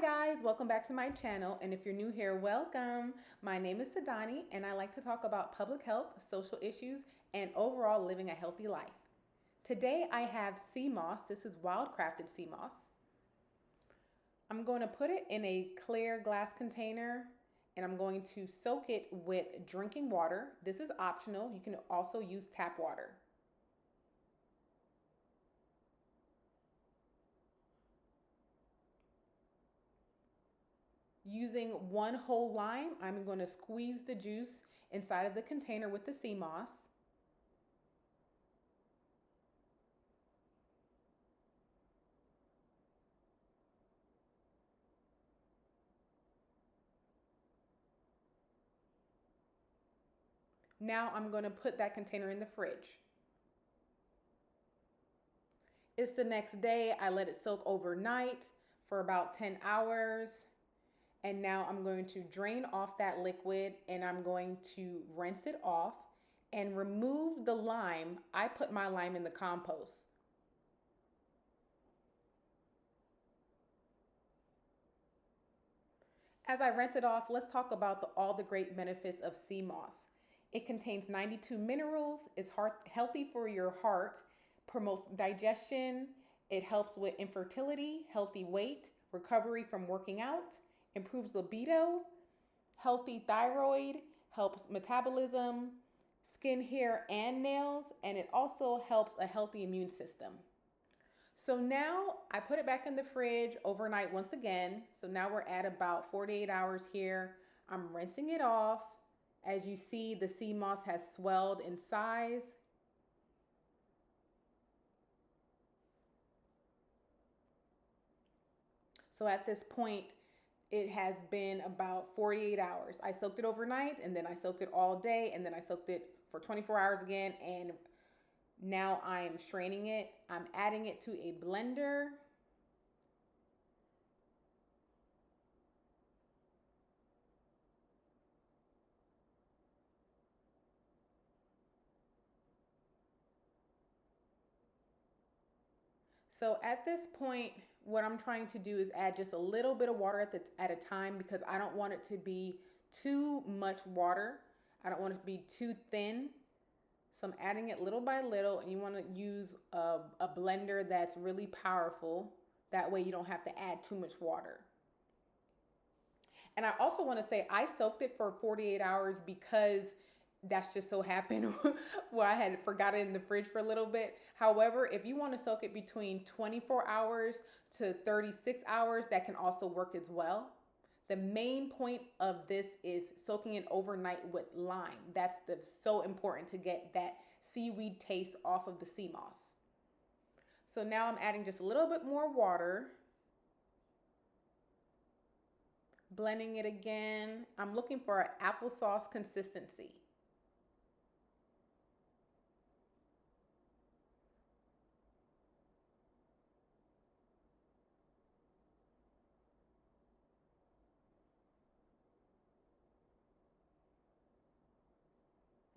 Hi guys, welcome back to my channel, and if you're new here, welcome. My name is Sadani and I like to talk about public health, social issues, and overall living a healthy life. Today I have seamoss. This is wild-crafted seamoss. I'm going to put it in a clear glass container and I'm going to soak it with drinking water. This is optional. You can also use tap water. Using one whole lime, I'm going to squeeze the juice inside of the container with the sea moss. Now I'm going to put that container in the fridge. It's the next day. I let it soak overnight for about 10 hours. And now I'm going to drain off that liquid and I'm going to rinse it off and remove the lime. I put my lime in the compost. As I rinse it off, let's talk about all the great benefits of sea moss. It contains 92 minerals, is healthy for your heart, promotes digestion, it helps with infertility, healthy weight, recovery from working out, improves libido, healthy thyroid, helps metabolism, skin, hair, and nails, and it also helps a healthy immune system. So now I put it back in the fridge overnight once again. So now we're at about 48 hours here. I'm rinsing it off. As you see, the sea moss has swelled in size. So at this point, it has been about 48 hours. I soaked it overnight and then I soaked it all day and then I soaked it for 24 hours again, and now I am straining it. I'm adding it to a blender. So at this point, what I'm trying to do is add just a little bit of water at a time because I don't want it to be too much water. I don't want it to be too thin. So I'm adding it little by little, and you want to use a blender that's really powerful. That way you don't have to add too much water. And I also want to say I soaked it for 48 hours because that's just so happened where I had forgot it in the fridge for a little bit. However, if you want to soak it between 24 hours to 36 hours, that can also work as well. The main point of this is soaking it overnight with lime. That's so important to get that seaweed taste off of the sea moss. So now I'm adding just a little bit more water. Blending it again. I'm looking for an applesauce consistency.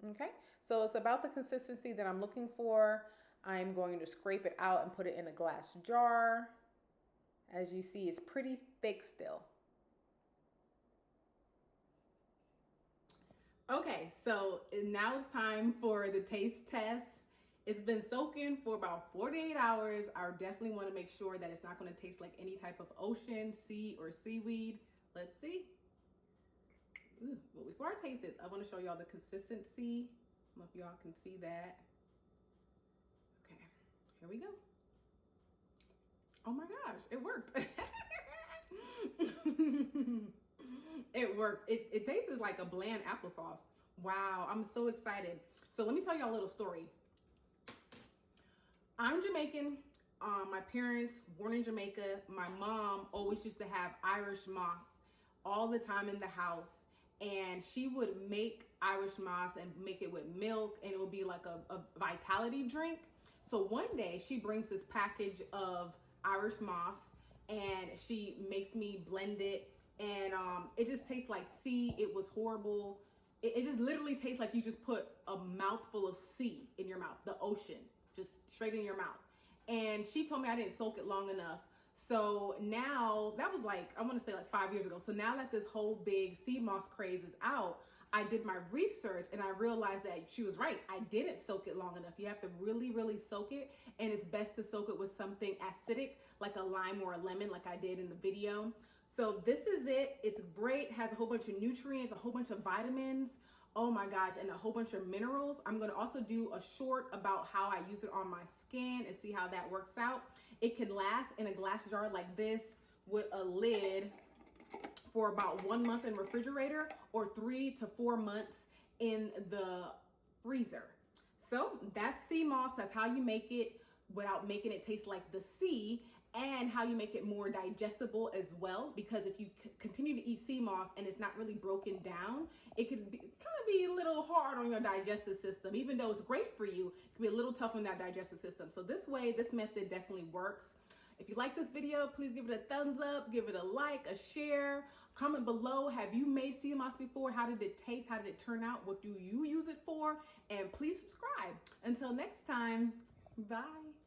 Okay, so it's about the consistency that I'm looking for. I'm going to scrape it out and put it in a glass jar. As you see, it's pretty thick still. Okay, so now it's time for the taste test. It's been soaking for about 48 hours. I definitely want to make sure that it's not going to taste like any type of ocean, sea, or seaweed. Let's see. Ooh, but before I taste it, I want to show y'all the consistency. I don't know if y'all can see that. Okay, here we go. Oh my gosh, it worked. It worked. It tastes like a bland applesauce. Wow, I'm so excited. So let me tell y'all a little story. I'm Jamaican. My parents born in Jamaica. My mom always used to have Irish moss all the time in the house. And she would make Irish moss and make it with milk, and it would be like a vitality drink. So one day she brings this package of Irish moss and she makes me blend it, and it just tastes like sea. It was horrible. It just literally tastes like you just put a mouthful of sea in your mouth, the ocean, just straight in your mouth. And she told me I didn't soak it long enough. So now, that was like, I want to say like 5 years ago. So now that this whole big sea moss craze is out, I did my research and I realized that she was right. I didn't soak it long enough. You have to really, really soak it. And it's best to soak it with something acidic, like a lime or a lemon, like I did in the video. So this is it. It's great. Has a whole bunch of nutrients, a whole bunch of vitamins. Oh my gosh, and a whole bunch of minerals. I'm gonna also do a short about how I use it on my skin and see how that works out. It can last in a glass jar like this with a lid for about 1 month in refrigerator or 3 to 4 months in the freezer. So that's sea moss. That's how you make it without making it taste like the sea, and how you make it more digestible as well. Because if you continue to eat sea moss and it's not really broken down, it could kind of be a little hard on your digestive system. Even though it's great for you, it can be a little tough on that digestive system. So this method definitely works. If you like this video, please give it a thumbs up, give it a like, a share, comment below. Have you made sea moss before? How did it taste? How did it turn out? What do you use it for? And please subscribe. Until next time, bye.